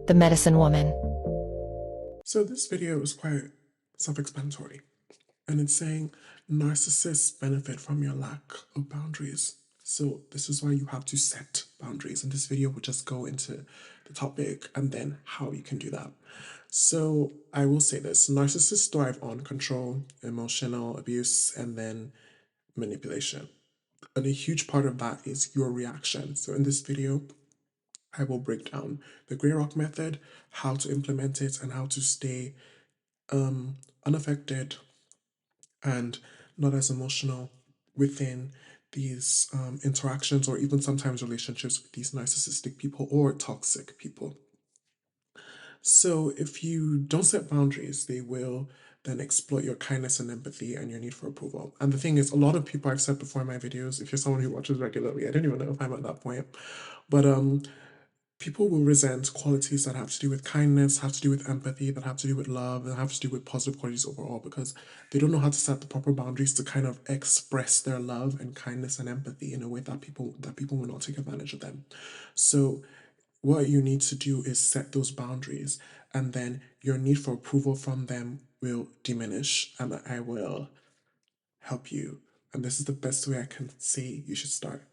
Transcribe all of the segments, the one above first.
the medicine woman. So this video is quite self-explanatory, and it's saying narcissists benefit from your lack of boundaries. So this is why you have to set boundaries, and this video will just go into the topic and then how you can do that. So I will say this: narcissists thrive on control, emotional abuse, and then manipulation. And a huge part of that is your reaction. So in this video, I will break down the Grey Rock method, how to implement it, and how to stay unaffected and not as emotional within these interactions or even sometimes relationships with these narcissistic people or toxic people. So if you don't set boundaries, they will then exploit your kindness and empathy and your need for approval. And the thing is, a lot of people I've said before in my videos, if you're someone who watches regularly, I don't even know if I'm at that point, but people will resent qualities that have to do with kindness, have to do with empathy, that have to do with love, and have to do with positive qualities overall because they don't know how to set the proper boundaries to kind of express their love and kindness and empathy in a way that people will not take advantage of them. So what you need to do is set those boundaries, and then your need for approval from them will diminish, and I will help you. And this is the best way I can say you should start.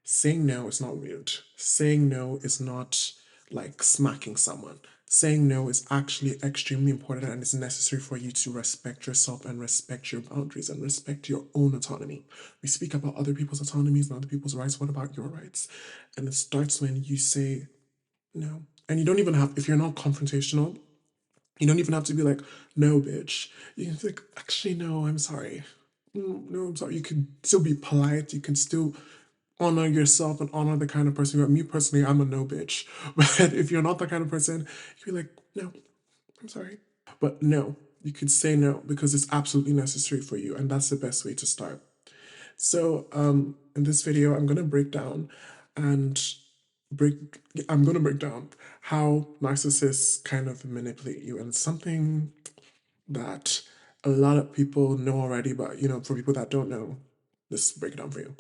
Saying no is not rude. Saying no is not like smacking someone. Saying no is actually extremely important and it's necessary for you to respect yourself and respect your boundaries and respect your own autonomy. We speak about other people's autonomies and other people's rights. What about your rights? And it starts when you say no. And you don't even have, if you're not confrontational, you don't even have to be like, no, bitch. You can be like, actually, no, I'm sorry. No, I'm sorry. You can still be polite. You can still honor yourself and honor the kind of person you are. Me personally, I'm a no bitch. But if you're not that kind of person, you're like, no, I'm sorry. But no, you could say no because it's absolutely necessary for you. And that's the best way to start. So in this video, I'm going to break down and I'm going to break down how narcissists kind of manipulate you. And it's something that a lot of people know already, but for people that don't know, let's break it down for you.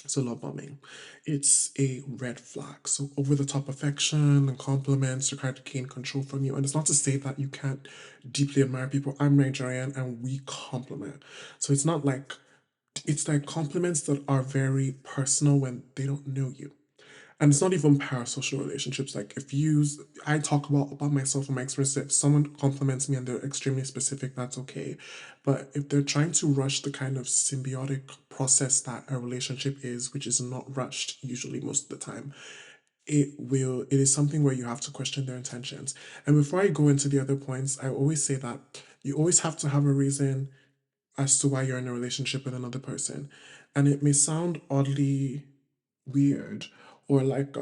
So love bombing, it's a red flag. So over the top affection and compliments to try to gain control from you. And it's not to say that you can't deeply admire people. I'm Nigerian and we compliment. So it's not like, it's like compliments that are very personal when they don't know you. And it's not even parasocial relationships. Like I talk about myself and my experience. If someone compliments me and they're extremely specific, that's okay. But if they're trying to rush the kind of symbiotic process that a relationship is, which is not rushed usually most of the time, it is something where you have to question their intentions. And before I go into the other points, I always say that you always have to have a reason as to why you're in a relationship with another person. And it may sound oddly weird or like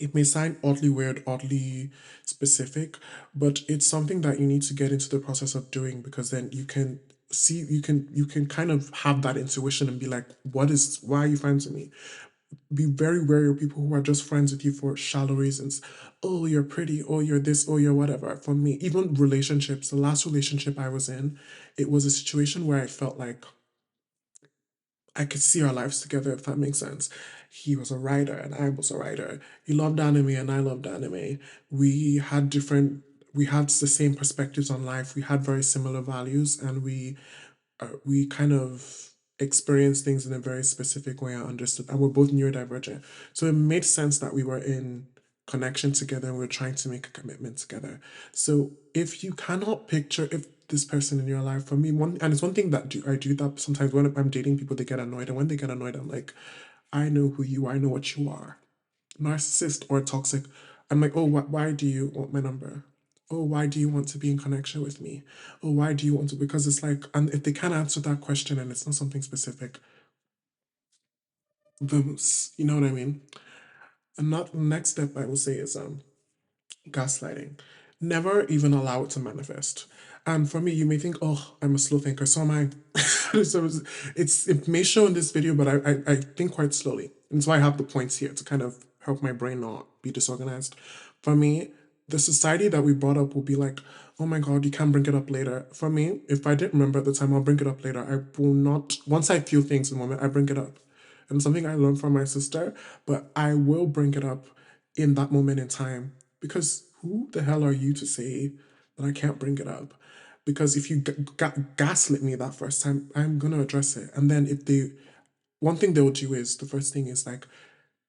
it may sound oddly weird, oddly specific, but it's something that you need to get into the process of doing because then you can kind of have that intuition and be like, why are you friends with me? Be very wary of people who are just friends with you for shallow reasons. Oh, you're pretty, oh, you're this, oh, you're whatever. For me, even relationships, the last relationship I was in, it was a situation where I felt like I could see our lives together, if that makes sense. He was a writer and I was a writer. He loved anime and I loved anime. We had the same perspectives on life. We had very similar values and we kind of experienced things in a very specific way. I understood, and we're both neurodivergent. So it made sense that we were in connection together and we're trying to make a commitment together. So if you cannot picture if this person in your life, for me, it's one thing that I do that sometimes when I'm dating people, they get annoyed. And when they get annoyed, I'm like, I know who you are, I know what you are. Narcissist or toxic. I'm like, oh, why do you want my number? Oh, why do you want to be in connection with me? Oh, why do you want to? Because it's like, and if they can't answer that question and it's not something specific, you know what I mean? And not the next step I will say is gaslighting. Never even allow it to manifest. And for me, you may think, oh, I'm a slow thinker, so am I. So it may show in this video, but I think quite slowly. And that's why I have the points here to kind of help my brain not be disorganized. For me, the society that we brought up will be like, oh my God, you can't bring it up later. For me, if I didn't remember at the time, I'll bring it up later. I will not, once I feel things in the moment, I bring it up. And something I learned from my sister, but I will bring it up in that moment in time because who the hell are you to say that I can't bring it up? Because if you gaslit me that first time, I'm gonna address it. And then if they, one thing they will do is, the first thing is like,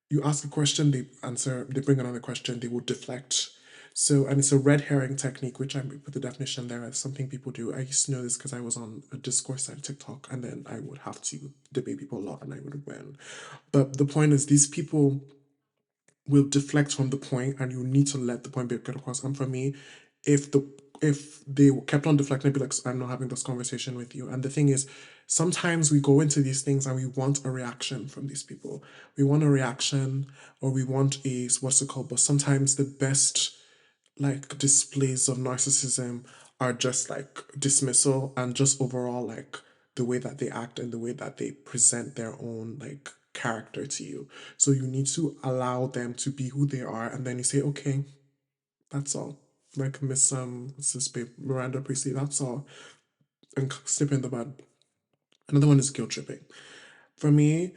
you ask a question, they answer, they bring another question, they will deflect. So, and it's a red herring technique, which I put the definition there as something people do. I used to know this because I was on a discourse site TikTok, and then I would have to debate people a lot and I would win. But the point is, these people will deflect from the point, and you need to let the point get across. And for me, if the if they kept on deflecting, I'd be like, I'm not having this conversation with you. And the thing is, sometimes we go into these things and we want a reaction from these people. We want a reaction, or we want a, what's it called? But sometimes the best like displays of narcissism are just like dismissal and just overall like the way that they act and the way that they present their own like character to you. So you need to allow them to be who they are, and then you say, okay, that's all. Like Miss what's this babe, Miranda Priestley, that's all. And snip in the bud. Another one is guilt tripping. For me,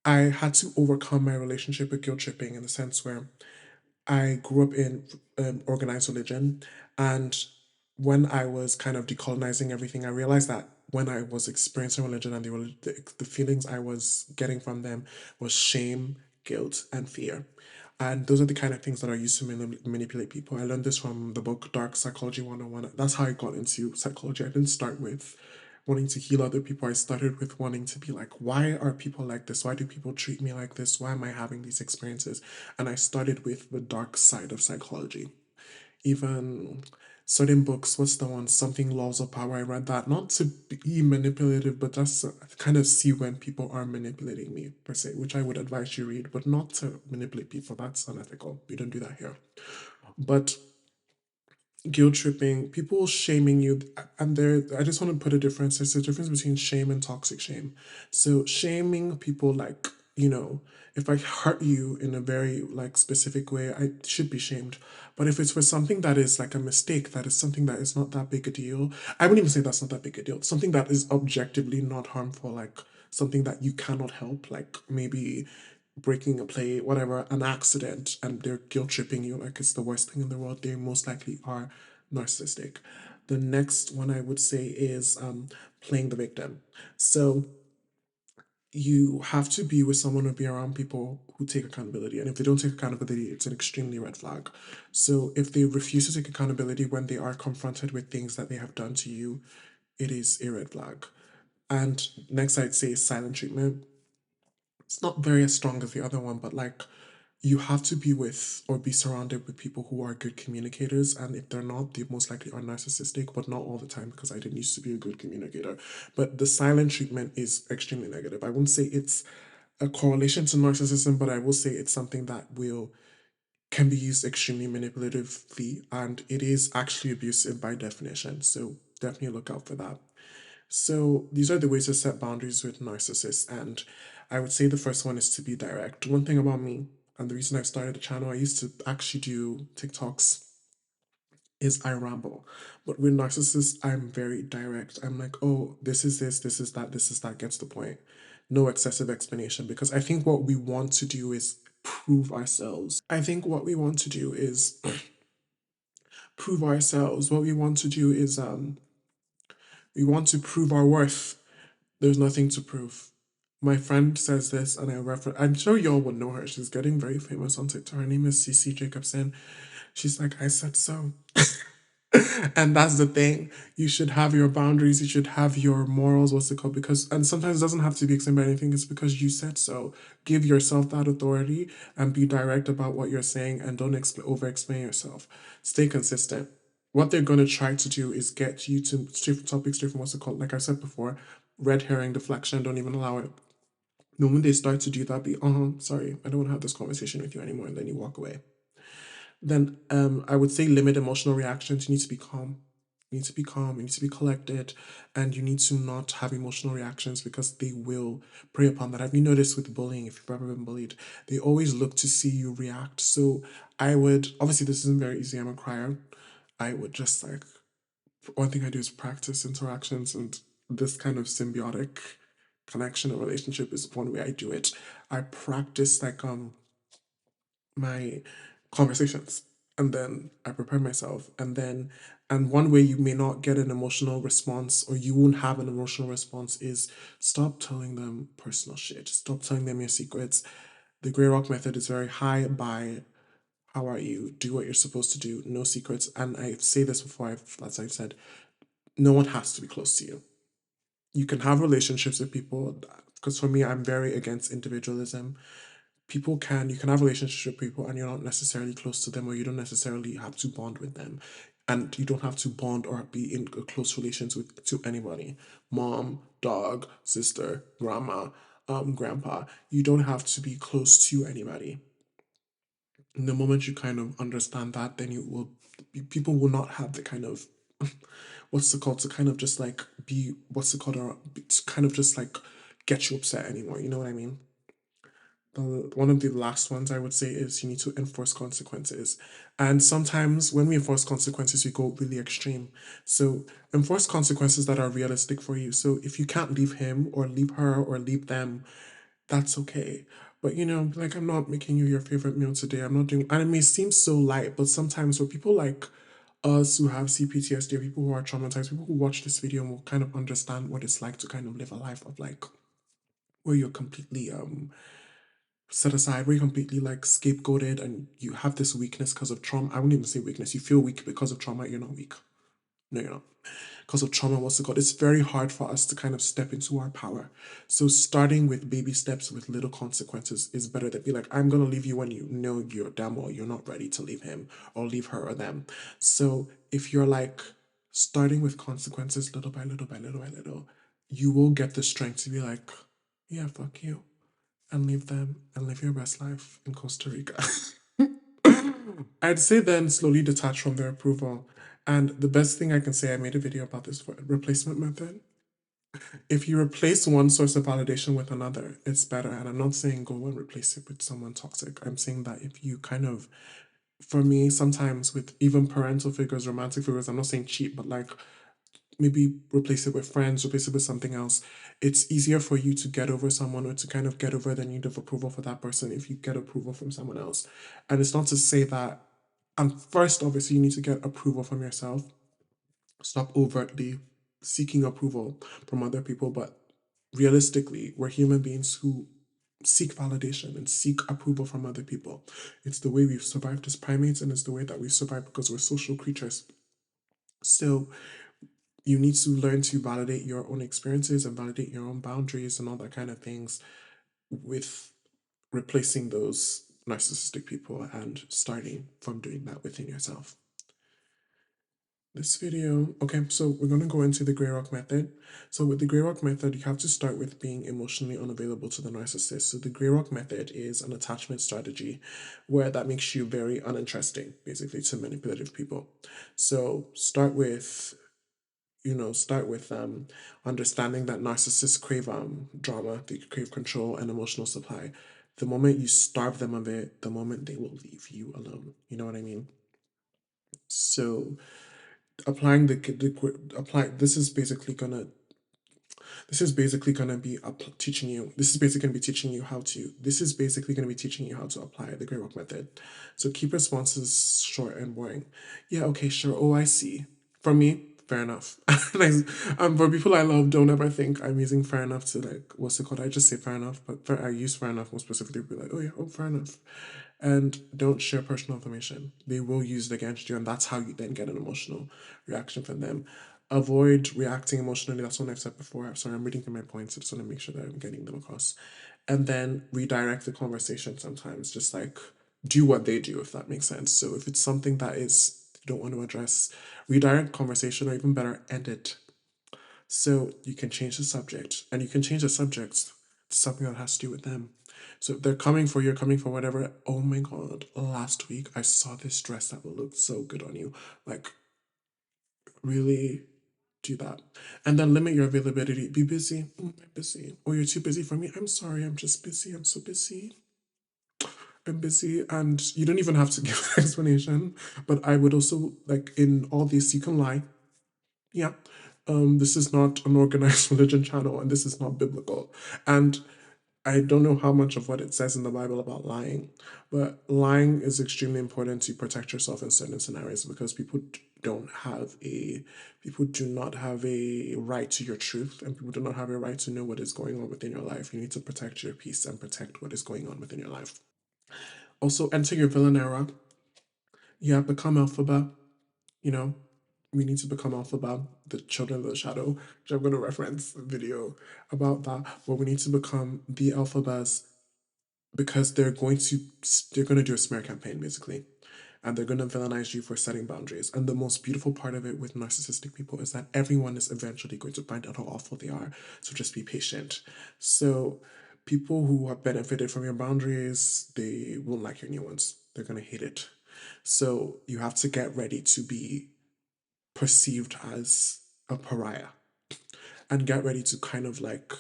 I had to overcome my relationship with guilt tripping in the sense where I grew up in organized religion, and when I was kind of decolonizing everything, I realized that when I was experiencing religion and the feelings I was getting from them was shame, guilt, and fear. And those are the kind of things that are used to manipulate people. I learned this from the book Dark Psychology 101. That's how I got into psychology. I didn't start with wanting to heal other people. I started with wanting to be like, why are people like this? Why do people treat me like this? Why am I having these experiences? And I started with the dark side of psychology. Even certain books, what's the one? Something Laws of Power. I read that not to be manipulative, but just to kind of see when people are manipulating me, per se, which I would advise you read, but not to manipulate people. That's unethical. We don't do that here. But guilt tripping, people shaming you, and there, I just want to put a difference. There's a difference between shame and toxic shame. So shaming people, like, if I hurt you in a very like specific way, I should be shamed. But if it's for something that is like a mistake, that is something that is not that big a deal, I wouldn't even say that's not that big a deal. Something that is objectively not harmful, like something that you cannot help, like maybe breaking a plate, whatever, an accident, and they're guilt tripping you like it's the worst thing in the world, they most likely are narcissistic. The next one I would say is playing the victim. So you have to be with someone or be around people who take accountability. And if they don't take accountability, it's an extremely red flag. So if they refuse to take accountability when they are confronted with things that they have done to you, it is a red flag. And next, I'd say silent treatment. It's not very as strong as the other one, but like you have to be with or be surrounded with people who are good communicators. And if they're not, they most likely are narcissistic, but not all the time because I didn't used to be a good communicator. But the silent treatment is extremely negative. I wouldn't say it's a correlation to narcissism, but I will say it's something that will can be used extremely manipulatively, and it is actually abusive by definition. So definitely look out for that. So these are the ways to set boundaries with narcissists. And I would say the first one is to be direct. One thing about me, and the reason I started the channel, I used to actually do TikToks, is I ramble. But with narcissists, I'm very direct. I'm like, oh, this is that, this is that, gets the point. No excessive explanation, because I think what we want to do is prove ourselves. I think what we want to do is prove ourselves. What we want to do is we want to prove our worth. There's nothing to prove. My friend says this, and I refer. I'm sure y'all would know her. She's getting very famous on TikTok. Her name is CC Jacobson. She's like, I said so. And that's the thing. You should have your boundaries. You should have your morals. What's it called? Because, and sometimes it doesn't have to be explained by anything. It's because you said so. Give yourself that authority and be direct about what you're saying, and don't over explain yourself. Stay consistent. What they're going to try to do is get you to stray from topics, stray from what's it called? Like I said before, red herring, deflection, don't even allow it. Then when they start to do that, be, sorry, I don't want to have this conversation with you anymore, and then you walk away. Then I would say limit emotional reactions. You need to be calm. You need to be calm. You need to be collected, and you need to not have emotional reactions because they will prey upon that. Have you noticed with bullying? If you've ever been bullied, they always look to see you react. So I would, obviously this isn't very easy. I'm a crier. I would just like, one thing I do is practice interactions, and this kind of symbiotic connection or relationship is one way I do it. I practice like my conversations. and then I prepare myself, and one way you may not get an emotional response, or you won't have an emotional response, is stop telling them personal shit. Stop telling them your secrets. The Grey Rock method is very high by how are you? Do what you're supposed to do. No secrets. And I say this before, as I've said, no one has to be close to you. You can have relationships with people, because for me, I'm very against individualism. You can have relationships with people and you're not necessarily close to them, or you don't necessarily have to bond with them. And you don't have to bond or be in close relations with to anybody. Mom, dog, sister, grandma, grandpa. You don't have to be close to anybody. And the moment you kind of understand that, then people will not have the kind of what's it called, to kind of just like be what's it called, or to kind of just like get you upset anymore. You know what I mean? One of the last ones I would say is you need to enforce consequences. And sometimes when we enforce consequences, we go really extreme. So enforce consequences that are realistic for you. So if you can't leave him or leave her or leave them, that's okay. But like, I'm not making you your favorite meal today. I'm not doing, and it may seem so light, but sometimes for people like us who have CPTSD, or people who are traumatized, people who watch this video will kind of understand what it's like to kind of live a life of like where you're completely set aside, where you're completely like scapegoated, and you have this weakness because of trauma. I wouldn't even say weakness. You feel weak because of trauma. You're not weak. No, you're not. Because of trauma, what's it called? It's very hard for us to kind of step into our power. So starting with baby steps with little consequences is better than be like, I'm gonna leave you when you know you're damn well you're not ready to leave him or leave her or them. So if you're like starting with consequences little by little by little by little, you will get the strength to be like, yeah, fuck you, and leave them and live your best life in Costa Rica. I'd say then slowly detach from their approval. And the best thing I can say, I made a video about this for replacement method. If you replace one source of validation with another, it's better. And I'm not saying go and replace it with someone toxic. I'm saying that if you kind of, for me, sometimes with even parental figures, romantic figures, I'm not saying cheat, but like maybe replace it with friends, replace it with something else. It's easier for you to get over someone, or to kind of get over the need of approval for that person, if you get approval from someone else. And it's not to say that, and first, obviously, you need to get approval from yourself. Stop overtly seeking approval from other people. But realistically, we're human beings who seek validation and seek approval from other people. It's the way we've survived as primates, and it's the way that we survive because we're social creatures. So you need to learn to validate your own experiences and validate your own boundaries and all that kind of things, with replacing those narcissistic people and starting from doing that within yourself. This video, okay, so we're going to go into the Grey Rock method. So with the Grey Rock method, you have to start with being emotionally unavailable to the narcissist. So the Grey Rock method is an attachment strategy where that makes you very uninteresting, basically, to manipulative people. So start with understanding that narcissists crave drama, they crave control and emotional supply. The moment you starve them of it, the moment they will leave you alone. You know what I mean? So applying apply this is basically gonna be teaching you. This is basically gonna be teaching you how to. This is basically gonna be teaching you how to apply the Grey Rock method. So keep responses short and boring. Yeah, okay, sure. Oh, I see. For me, fair enough. For people I love, don't ever think I'm using fair enough to like what's it called. I just say fair enough, but I use fair enough more specifically to be like, oh yeah, oh fair enough. And don't share personal information. They will use it against you, and that's how you then get an emotional reaction from them. Avoid reacting emotionally. That's what I've said before. Sorry, I'm reading through my points. I just want to make sure that I'm getting them across. And then redirect the conversation sometimes. Just like do what they do, if that makes sense. So if it's something that is you don't want to address, redirect conversation, or even better, end it. So you can change the subject, and you can change the subject to something that has to do with them. So if they're coming for you, coming for whatever. Oh my god! Last week I saw this dress that will look so good on you. Like, really do that, and then limit your availability. Be busy. I'm busy. Or you're too busy for me. I'm sorry. I'm just busy. I'm so busy. I'm busy, and you don't even have to give an explanation. But I would also like in all this you can lie. Yeah. This is not an organized religion channel, and this is not biblical. And I don't know how much of what it says in the Bible about lying, but lying is extremely important to protect yourself in certain scenarios because don't have a people do not have a right to your truth, and people do not have a right to know what is going on within your life. You need to protect your peace and protect what is going on within your life. Also, enter your villain era. You have become alphabet. You know, we need to become alphabet, the children of the shadow, which I'm going to reference the video about that. But we need to become the alphabets because they're going to do a smear campaign basically, and they're going to villainize you for setting boundaries. And the most beautiful part of it with narcissistic people is that everyone is eventually going to find out how awful they are, so just be patient. So people who have benefited from your boundaries, they won't like your new ones, they're going to hate it. So you have to get ready to be perceived as a pariah, and get ready to kind of like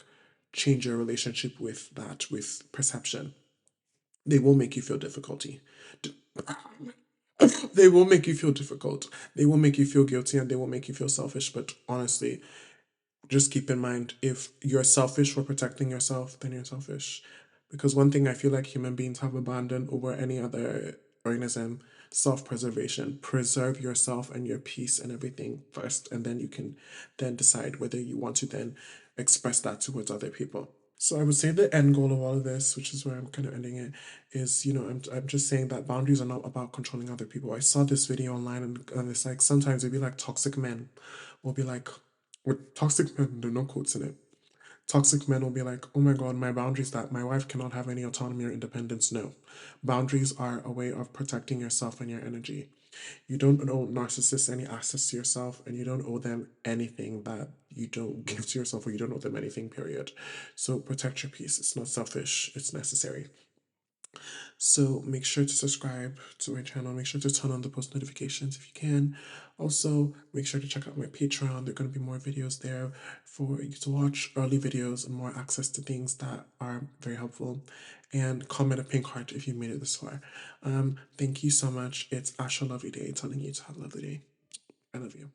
change your relationship with that, with perception. They will make you feel difficulty. They will make you feel difficult. They will make you feel guilty, and they will make you feel selfish. But honestly, just keep in mind, if you're selfish for protecting yourself, then you're selfish. Because one thing I feel like human beings have abandoned over any other organism, self-preservation. Preserve yourself and your peace and everything first, and then you can then decide whether you want to then express that towards other people. So I would say the end goal of all of this, which is where I'm kind of ending it, is, I'm just saying that boundaries are not about controlling other people. I saw this video online, and it's like sometimes it'd be like toxic men will be like, with toxic men, there are no quotes in it. Toxic men will be like, oh my God, my boundaries that my wife cannot have any autonomy or independence. No. Boundaries are a way of protecting yourself and your energy. You don't owe narcissists any access to yourself, and you don't owe them anything that you don't give to yourself, or you don't owe them anything, period. So protect your peace. It's not selfish, it's necessary. So make sure to subscribe to my channel. Make sure to turn on the post notifications if you can. Also, make sure to check out my Patreon. There are going to be more videos there for you to watch, early videos and more access to things that are very helpful. And comment a pink heart if you made it this far. Thank you so much. It's Asha Lovely Day telling you to have a lovely day. I love you.